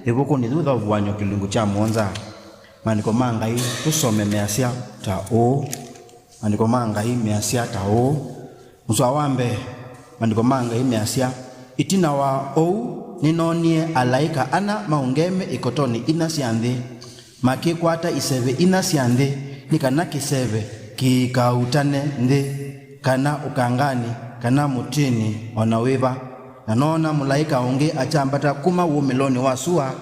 Ebuko ni dhudha uwanyo kilungu cha mwonza. Maniko mangai tusome measia ta o. Maniko mangai measia ta o. Musawambe maniko mangai measia itina wa o ninonie alaika ana maungeme ikotoni inasiande. Makikwata iseve inasiande nikana kiseve kikautane nde kana ukangani kana mutini onawiva na nona mulaika unge achambata kuma umeloni wasua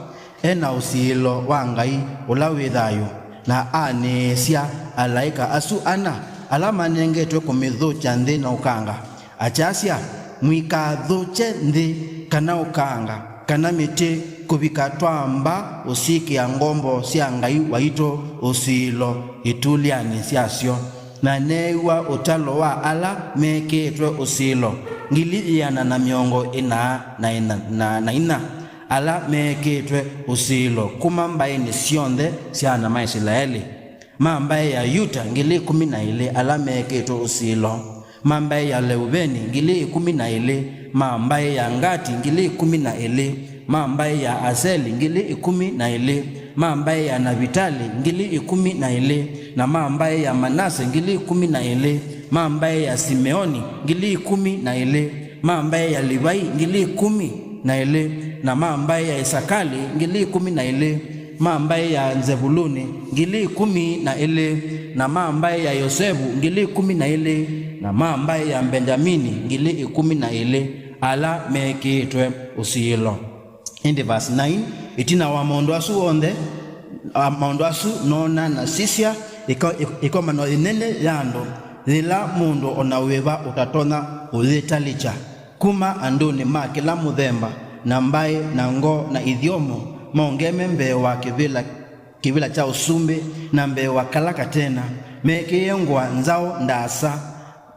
ena usilo wangai ulawithayo na anesia alaika asu ana alama nengetwe kumidhu chande na ukanga achasia mwikadhu chende kana ukanga kana miti kubika twamba usiki ya ngombo siangai waito usilo ituliani siasio na newa utalo wa ala meketwe usilo ngiliana na miongo ina ala meketwe usilo kuma mbaye ni sionde siana maisilaeli mambaye ya yuta ngili 12 ala meketwe usilo mambaye ya leubeni ngili 12 mambaye ya ngati ngili 12 mambaye ya aseli ngili 12 mambaye ya navitali ngili 12 na mambaye ya manase ngili 12 mambaye ya simeoni ngili 12 mambaye ya livai ngili 12 na mambaye ya isakali ngili 12 mambaye ya zebuluni ngili 12 na mambaye ya yosefu ngili 12 na mambaye ya benjamini ngili 12 ala meketwe usilo. In the verse 9 itina wa maondo asu onde maondo asu nona na sisia iko mano inene yando lila mundo onaweva utatona ulitalicha kuma andoni ma kila mudhemba na mbaye na ngo na idiomo maongeme mbewa kivila cha usumbe na mbewa kalaka tena mekeyengwa nzao ndasa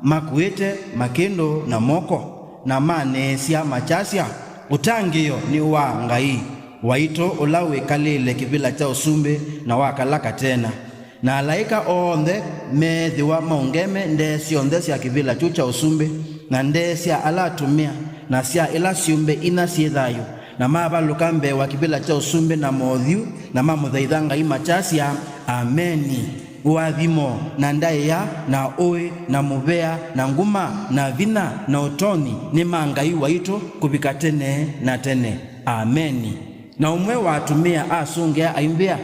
makuete makendo na moko na manesia machasia utangiyo ni wa ngai waito ulawe kalile kivila cha usumbe na wakalaka tena na alaika onde medhiwa maungeme ndesio ndesio kivila chucha usumbe na ndesia alatumia na sia ila siumbe inasiedhayo na mabalukambe wa kivila cha usumbe na modhiu na mamudhaidhanga imachasia ameni uadhimo na ndaya na oe na mubea na nguma na vina na utoni ni mangai waito kubika tene na tene ameni na umwe watumia asungea aimbea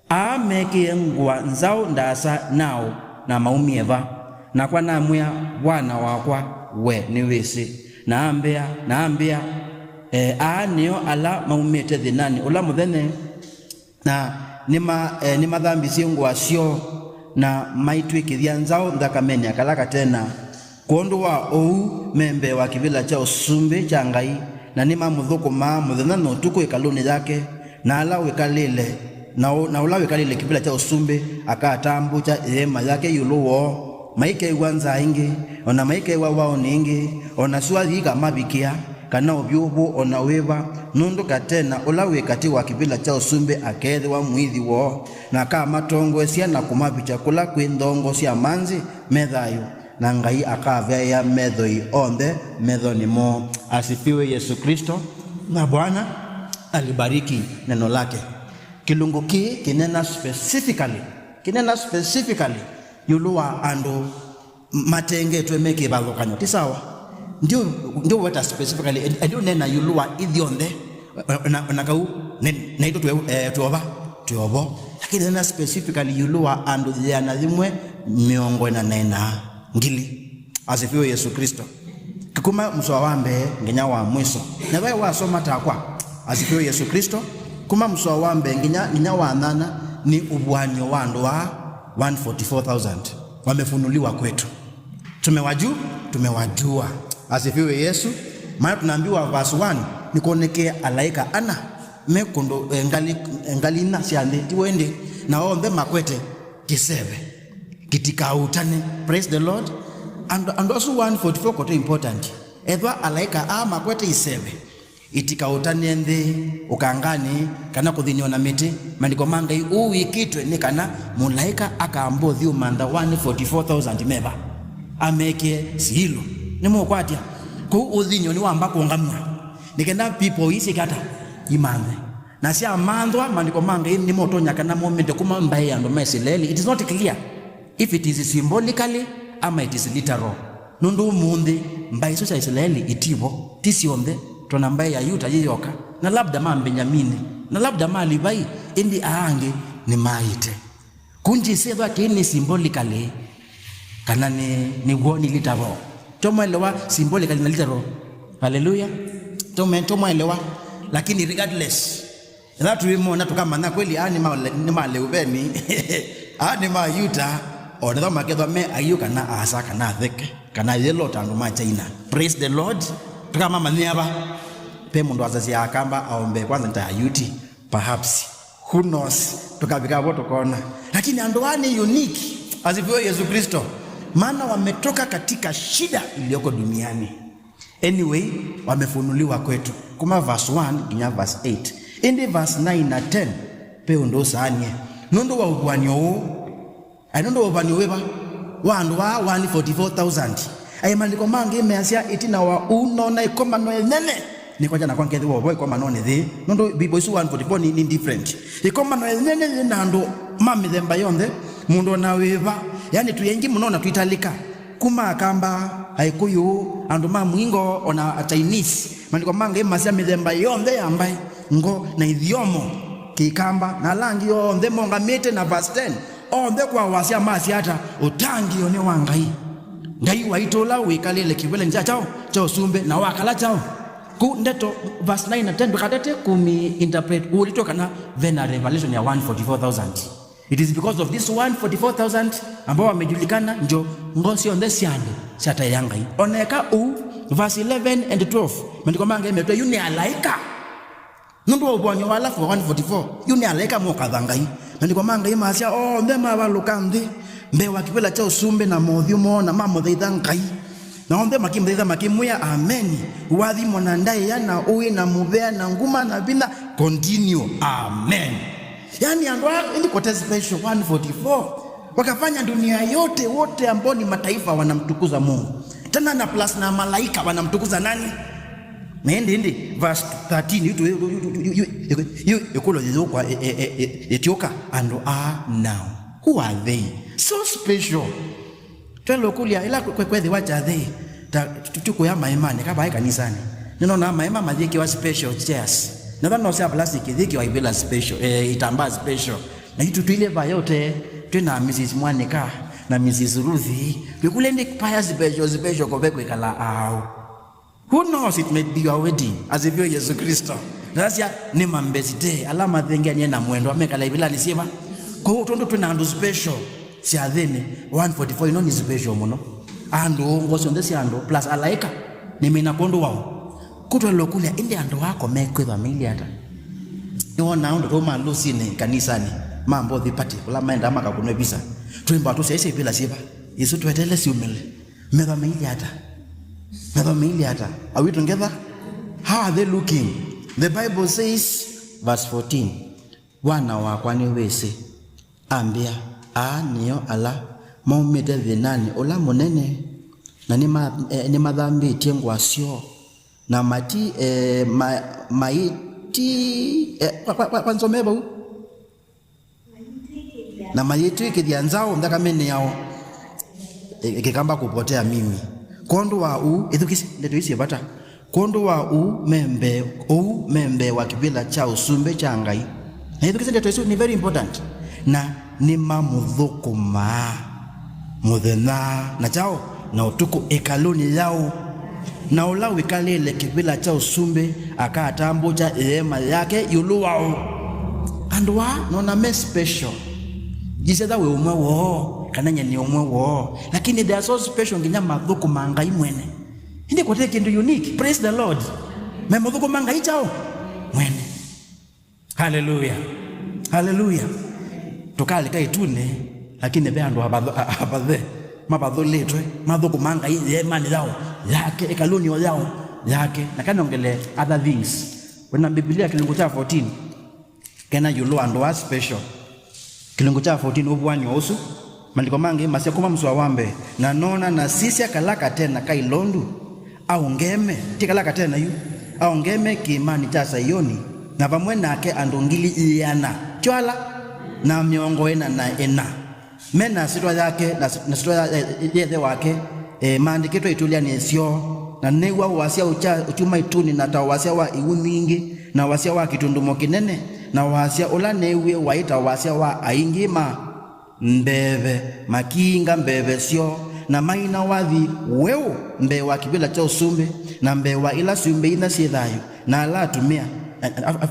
ameke ngwa nzao ndasa nao na maumieva na kwa namwea wana wakwa we niwesi naambia anio ala maumete dhinani ula mudhene na nima dhambi singwa sio na maitwi kidhianzao ndakameni akalaka tena kuondoa ou membe wa kivila cha usumbe cha ngai na nima mudhuko mudhena no tuko ikaluni yake na ala wekalile na ula wekalile kivila cha usumbe akatambu cha hema yake yuluo maike wanza ingi ona maike wao ningi ona swali kama bikia kana obyubu onaweva nundu katena ulawe kati wa kivila cha usumbe akedhe wa mwithi wo na kama tongo sia na kumapicha kula kwindongo sia manzi medhayo na ngai akavya ya medhoi onde medhoni mo. Asifiwe Yesu Kristo. Na Bwana alibariki neno lake. Kilungu ki kinena specifically yuluwa ando matenge twemeke balokanyo tisawa ndio wata specifically edu nena yuluwa idhionde nakau naito tuobo lakini nena specifically yuluwa ando yana dhimwe miongo na nena ngili. Asifiwe Yesu Kristo. Kikuma mswawambe ngenya wa mwiso na wewe wasoma takwa. Asifiwe Yesu Kristo. Kuma mswawambe ngenya wa nana ni ubwanyo wando wa 144,000 wamefunuliwa kwetu. Tumewajua. Asifiwe Yesu. Maana tunaambiwa verse 1 nikoneke alaika ana mekundo engali na siande tiwende na ombe makwete kisebe kitika utane. Praise the Lord. And also 144 kote important. Edwa alaika makwete isebe itika utane ende ukangani kana kudhinyo na miti mandiko mangai uikitwe ni kana mulaika akaambo dhiu manda 144,000 meva ameke silo ni mokwatia ku udhinyo ni wamba kongamwa nikenda people isi kata imande na sia mandwa mandiko manga ni moto nyaka na moment kuma mbaye ando mesileli. It is not clear if it is symbolically ama it is literal. Nundu mundi mbaye so Israeli itibo tisionde tona mbaye ya Yuda yiyoka na labda ma Benyamini na labda ma Levi indi aange ni maite kunji seva kini symbolically kana ni woni literal. Tomaelewa symbolically na literal. Hallelujah. Tomaelewa lakini regardless that we mona tukamana kweli ni male ubeni ani ma Yuda ona makedwa me ayuka na asaka na theke kana yelo tangu ma China. Praise the Lord. Tukama maniaba pe mundu azazi akamba aombe kwanza nitayuti perhaps who knows tukabika voto kona lakini andoani unique asivyo Yesu Kristo maana wametoka katika shida iliyoko duniani. Anyway wamefunuliwa kwetu kuma verse 1 kinya verse 8 indi verse 9 na 10 pe ndo sanye nondo wa ubwanyo anondo wa ubwanyo weba wandu wa 144,000 ayimandiko mange measia itina wa uno na ikoma no nene ni kwaja na kwa ngethi wo boy kwa manone thi nondo bibo isu 144 ni different ikoma no nene nando mami themba yonde mundo na weba yani tuyengi munona tuitalika kuma akamba haikuyu andu mamwingo ona Chinese mandiko mange masia mithemba yonde ambaye ngo na idiomo kikamba na langi yonde monga mete na verse 10 onde kwa wasia masi hata utangi one wangai ngai waitola wikalele kibele nja chao sumbe na wakala chao ku ndeto verse 9 na 10 bikatete kumi interpret ulitoka na vena revelation ya 144,000. It is because of this 144,000 ambao wamejulikana njo ngosi onde siande chata yangai oneka verse 11 and 12 mandiko mange metwa yuni alaika nundu ubonyo wala 144 yuni alaika mokadhangai mandiko mange masia ndema balukandi mbe wakipela cha usumbe na modhiumo na mamo dhaidhangai na onde makimdhaidha makimuya amen wathi monandai yana uwi na mubea na nguma na bina continue amen. Yani andwa ili kote special 144 wakafanya dunia yote wote ambao ni mataifa wanamtukuza Mungu tena na plus na malaika wanamtukuza nani ndi verse 13 yuko kwa etioka and are now who are they so special twelo kulia ila kwethe wacha they tuko ya maimani kaba kanisani neno na maima majiki wa special chairs nadhani no sia plastic dhiki wa ibela special itamba special na hitu tuile ba yote tena Mrs Mwanika na Mrs Ruthi bikule ndi paya special kobekwe kala au who knows it may be your wedding as if you're Yesu Kristo nasia ni mambesite alama thengia nye na mwendo amekala ibela nisiba kwa hiyo tondo tuna special si adhene 144 ino ni special muno ando ngoso ndesi ando plus alaika ni mina kondo wao kutwa lokulia indi ando wako mekwe familia hata niona ando to malusi ni kanisani mambo dhipati kula maenda maka kunwe bisa tuimba tu sasa bila siba Yesu tuetele si umele familia hata are we together? How are they looking? The Bible says verse 14 wana wa kwani wese ambia niyo ala maumete vinani ola monene na ni madhambi tiengwa sio na mati maiti kwanzomeba na maiti kidianzao ndaka mene yao ikikamba kupotea mimi kondo wa edukisi ndeto isi bata kondo wa membe wa kibila cha usumbe changai na edukisi ndeto isi ni very important na ni mamudhukuma mudhena na chao na utuku ekaloni yao na ula wikalele kibila cha usumbe akatambo cha ema yake yuluwao andwa nona me special jiseda we umwe wo kananya ni umwe wo lakini they are so special nginya madhukuma ngai mwene hindi kote kindu unique. Praise the Lord. Me madhukuma ngai chao mwene. Hallelujah tukale kai tune lakini beando abadhe mabadho letwe madhoko manga yemani yao yake ekaloni yao yake na kana ongele other things when Biblia kilingo cha 14 kana yulo ando was special kilingo cha 14 obwanyo osu mandiko mange masia koma mswa wambe na nona na sisi akalaka tena kai londu au ngeme tikalaka tena yu aongeme kiimani cha Sayoni na vamwe nake andu ngili iyana chwala na miongo ena na ena mena sitwa yake na sitwa yethe wake maandikitwe itulia nisio na newa wasia uchuma ituni na tawasia wa iuningi na wasia wa kitundumo kinene na wasia ula newe waita wasia wa aingima mbeve makinga mbeve sio na maina wathi weu mbe wa kibila cha usumbe na mbe wa ila sumbe ina siethayo na ala tumia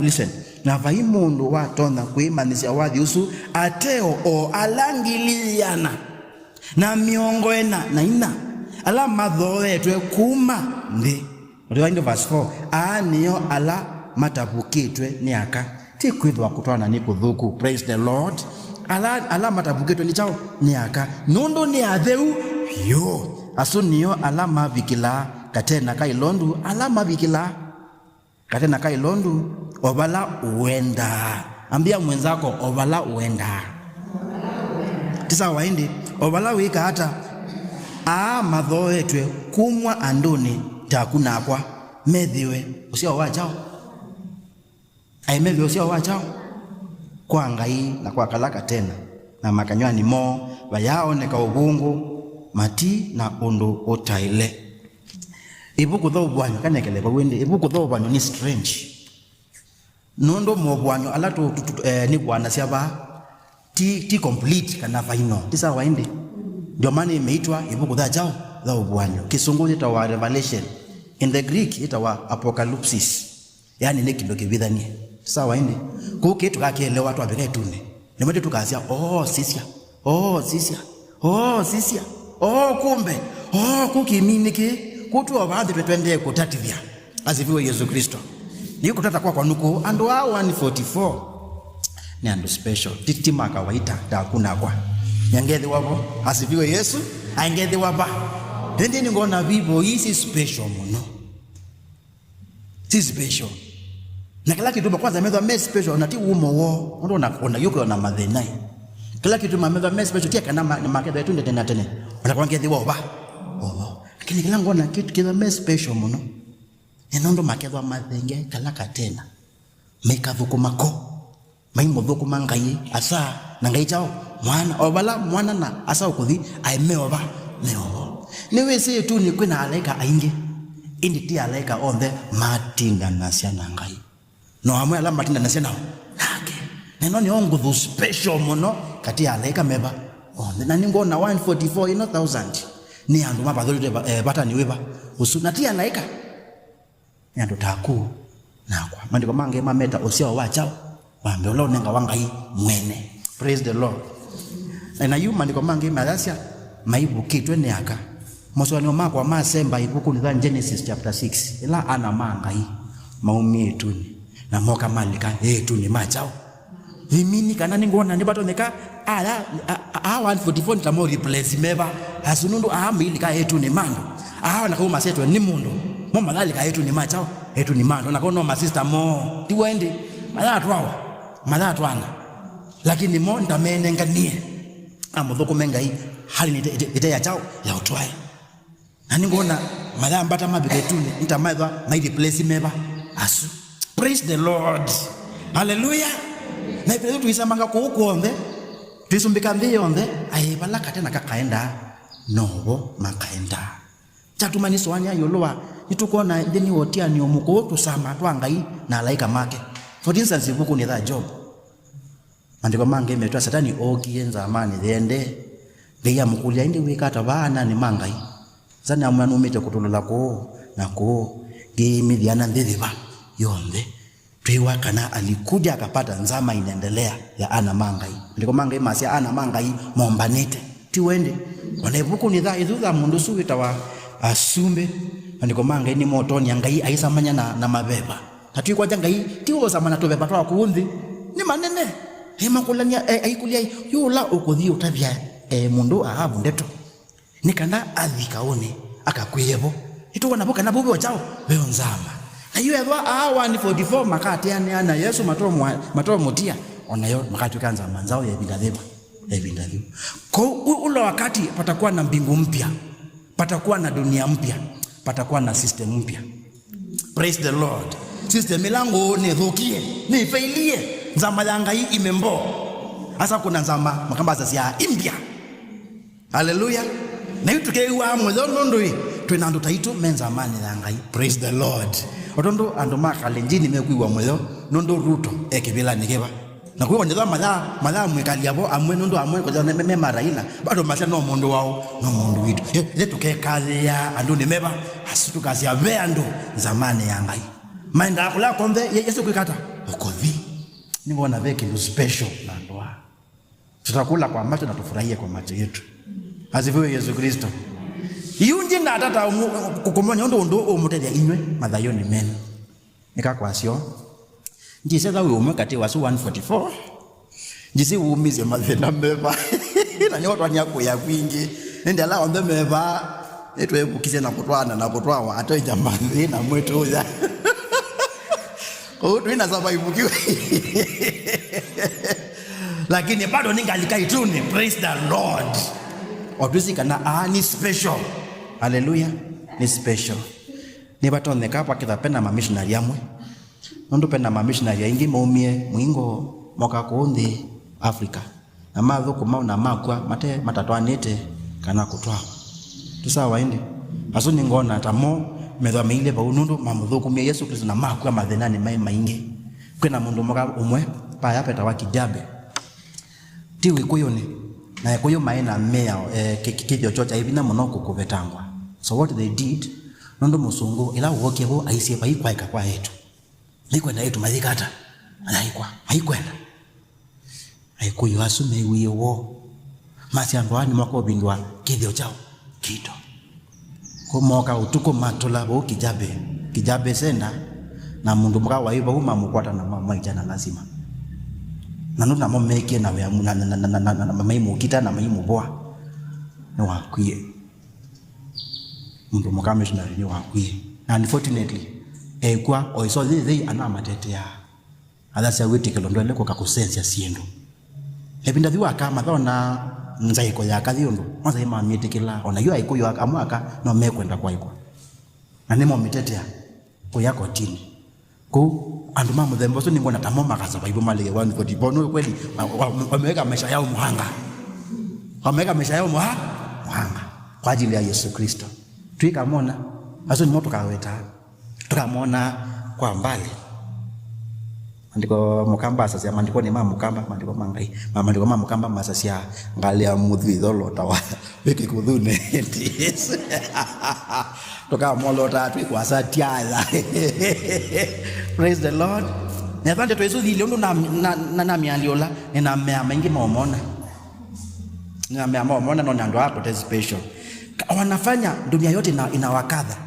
listen na vai mundu watona kuimanisia wathi usu Atheu o alangiliana na miongo ena na ina ala mathoetwe kuma ndi ndio verse 4 anio ala matavukitwe ni aka ti kwithwa kutwana ni kuthuku. Praise the Lord. Ala matavukitwe ni chao ni aka nundu ni Atheu yo asunio ala mavikila katena kailondu ala mavikila katena kailondu obala uenda. Ambia mwenzako obala uenda. Tisa waindi obala wika hata mathoetwe kumwa anduni takuna kwa methiwe usio wachao aimethiwe usio wachao kwa ngai na kwa kalaka tena na makanywani mo vayaoneka ubungu mati na undu utaile. Ibuku tho bwanyu kanekele bwende ibuku tho bwanyu ni strange nondo mo bwanyu ala tu ni bwana siaba ti complete kana final. Tisa waindi ndio maana imeitwa ibuku dha jao dha bwanyu. Kisungu itawa Revelation, in the Greek itawa Apocalypse, yani ni kindo kivithanie. Sawa hindi kuki tukakielewa watu abeka tune nimete tukazia sisia kumbe kuki miniki kutu abandi twende kutativya asifiwe Yesu Kristo. Ni kutata kwa nuko ando 144 ni ando special titima kawaita takuna kwa nyangethi wabo asifiwe Yesu aingethi waba ndi ni ngona vivo hii special muno si special na kila kitu kwanza methwa me special na ti umo wo ndo na yuko na mathenai kila kitu methwa me special tia kana maketho yetu tena tena wanakuangethi wao lakini kila ngona kitu kila me special muno enondo maketho mathenge kala katena mekathuko mako maimo thuko mangai asa na ngai chao mwana na asa ukuthi aimeoba meobo niwe se tu ni kwina alaika ainge indi ti alaika onde matinda nasia na ngai no amwe ala matinda nasia nao nake neno ni ongo special muno kati alaika meba onde na ningo na 144 ino 1000 ni andu mabathorite bata ni weba usuna ti alaika ni andu taku nakwa mandiko mange mameta osio wachao wambe ulo nenga wangai mwene. Praise the Lord. Na yuma ndiko mange malasia maibu kitwe ni aka moswani makwa masemba ibuku ni Genesis chapter 6 ila ana mangai maumi etuni na moka malika etuni machao vimini kana ningona nibatoneka ala 144 ntamo replace meba asunundu milika etuni mando na kuma setwe ni mundu mo malika etuni machao etuni mando na kono masista mo tiwende mala atwana lakini mo ndamenenganie amudhuko mengai hali ni ite ya chao ya utwae nani ngona mala ambata mabiketuni nitamaidwa maidi place meba asu. Praise the Lord. Hallelujah. Na ipezo tuisamanga ko ukonde tuisumbika ndiyonde balaka tena kakaenda nobo makaenda chatumani swanya yolowa nitukona ndeni wotia ni omuko tusama twangai na laika make. For instance ibuku ni that job andiko mange metwa satani okienza amani thende ngeya mukulia indi wikata bana ni mangai zana amwana umete kutolola ko nako gemithiana ndithiba yonde twiwa kana alikuja akapata nzama inaendelea ya ana mangai ndiko mangai masia ana mangai mombanete tiwende ona ibuku ni that ithuza mundu suwita wa asumbe andiko mangai ni motoni ngai aisamanya na mabeba tatu kwa jangai tiwo samana to beba twa kuunthi ni manene makulania aikulia yula ukuthi utavya mundu ahabu ndeto nikana athikaone akakwiyebo ituona boka na bobe wachao beonzama na yeye thwa 144 makati ana Yesu matomo mutia onayo makati kanza manzao ya bindadhiba kwa ule wakati patakuwa na mbingu mpya, patakuwa na dunia mpya, patakuwa na system mpya. Praise the Lord. System milango ni dhukie, ni failie. Nzama yanga hii imembo. Asa kuna nzama makamba ya India. Hallelujah. Na hiyo tukiwa mwelo nondo hii tuenando taitu menza mani yanga hii. Praise the Lord. Otondo andomaka lenjini mekuwa mwelo nondo ruto ekebila nikeba. Na kwa njema madha mwekali yabo amwe nondo amwe kwa jana mema raila bado masha no mondo wao no mondo witu ye tukekazi ya ando nimeba asitu kazi ya veando zamani yanga hii mind akula kombe Yesu kwikata ukovi ningona veki ndo special na ndoa tutakula kwa macho na tufurahie kwa macho yetu asifiwe Yesu Kristo yunji na tata kukomonya ndo umutedia inywe madhayoni meno nikakwasio njise za ume kati wasu 144 njise uumize madhena meva na nyoto anyako ya kwingi nende ala onde meva etwe bukise na kutwa atoe jamani na mwetu ya tuina survive lakini bado ningali tuni. Praise the Lord. Otusika na ni special. Hallelujah. Ni special. Ni batonde kapa kitapenda ma missionary yamwe nondo penda ma missionary ingi maumie mwingo moka kundi Africa na matho kumauna makwa mate matatwanete kana kutwa tusawa indi aso ningona tamo medwa meile ba unundu mamuthuku mia Yesu Kristo na makwa mathenani mai maingi kwena mundu moka umwe pa yapeta wa kijabe tiwi kuyone na kuyo maina mea kikithio chocha ibina monoko kuvetangwa. So what they did nondo musungu ila uokebo aisie pa ikwaika kwa yetu likwenda yetu mazikata haikwenda haikuyo asume wiyo masi andwani mwako bindwa kithio chao kito kumoka utuko matola bo kijabe senda na mundu mka waiba uma mukwata na mama ijana lazima nanu na momeke na we na maimu kita na maimu boa no akwie mundu mka missionary ni akwie and unfortunately kwa oiso they anamatetea adasa witikilondo leko kakusensia siendo ebinda biwa kama thona nzaiko ya kathiondo onza ima mitikila ona yo aikoyo amwaka no mekwenda kwa iko na nemo mitetea ko yako tini ko andu mamu thembo so ningona tamoma kaza bible malege 140 bono kweli wameweka maisha yao muhanga muhanga kwa ajili ya Yesu Kristo tuikamona aso ni moto kaweta tukamona kwa mbali andiko mukamba sasa mandiko ni mama mukamba mandiko mangai mandiko mama mukamba masasa ngali ya mudhidholo tawa wiki kudhune yes tukamolo tatu kwa satiala praise the Lord na pande tuezo diliondo na miandiola na mea mengi maomona na mea maomona no ndo hapo test special wanafanya dunia yote inawakadha.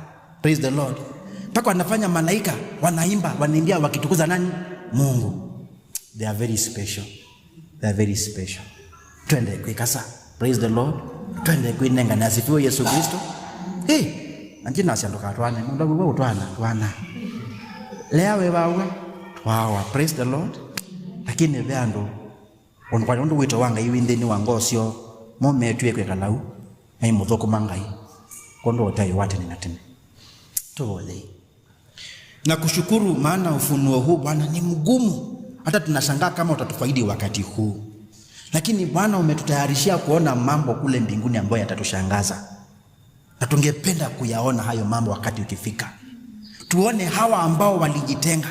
Praise the Lord. Paka wanafanya malaika wanaimba wanaimbia wakitukuza nani? Mungu. They are very special. Twende kwikasa. Praise the Lord. Twende kwinenga na asifiwe Yesu Kristo. Anjina asiandoka twane mundu wewe twana lea wewe twawa. Praise the Lord. Lakini veando ondo wito wanga iwindeni wangosio mometwe kwekalau ai muthoko mangai kondo otai wate ni natene tole na kushukuru maana ufunuo huu Bwana ni mgumu hata tunashangaa kama utatufaidi wakati huu, lakini Bwana umetutayarishia kuona mambo kule mbinguni ambayo yatatushangaza na tungependa kuyaona hayo mambo wakati ukifika. Tuone hawa ambao walijitenga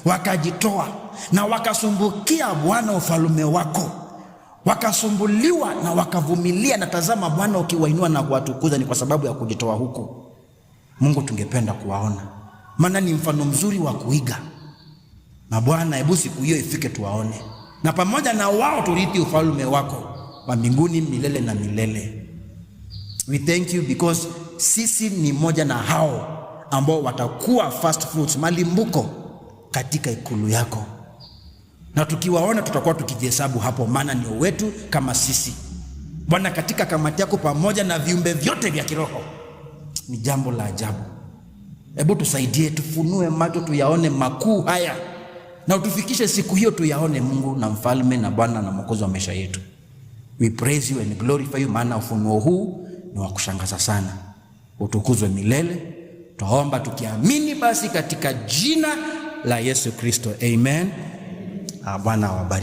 wakajitoa na wakasumbukia Bwana ufalme wako, wakasumbuliwa na wakavumilia, na tazama Bwana ukiwainua na kuwatukuza ni kwa sababu ya kujitoa huko. Mungu tungependa kuwaona, maana ni mfano mzuri wa kuiga. Na Bwana hebu siku hiyo ifike tuwaone, na pamoja na wao turithi ufalme wako wa mbinguni milele na milele. We thank you because sisi ni moja na hao ambao watakuwa first fruits, malimbuko katika ikulu yako. Na tukiwaona tutakuwa tukijihesabu hapo, maana ni wetu kama sisi Bwana katika kamati yako pamoja na viumbe vyote vya kiroho. Ni jambo la ajabu. Hebu tusaidie, tufunue macho tuyaone makuu haya, na utufikishe siku hiyo tuyaone Mungu na mfalme na Bwana na mwokozi wa maisha yetu. We praise you and glorify you, maana ufunuo huu ni wa kushangaza sana. Utukuzwe milele. Twaomba tukiamini basi katika jina la Yesu Kristo. Amen. Bwana awabariki.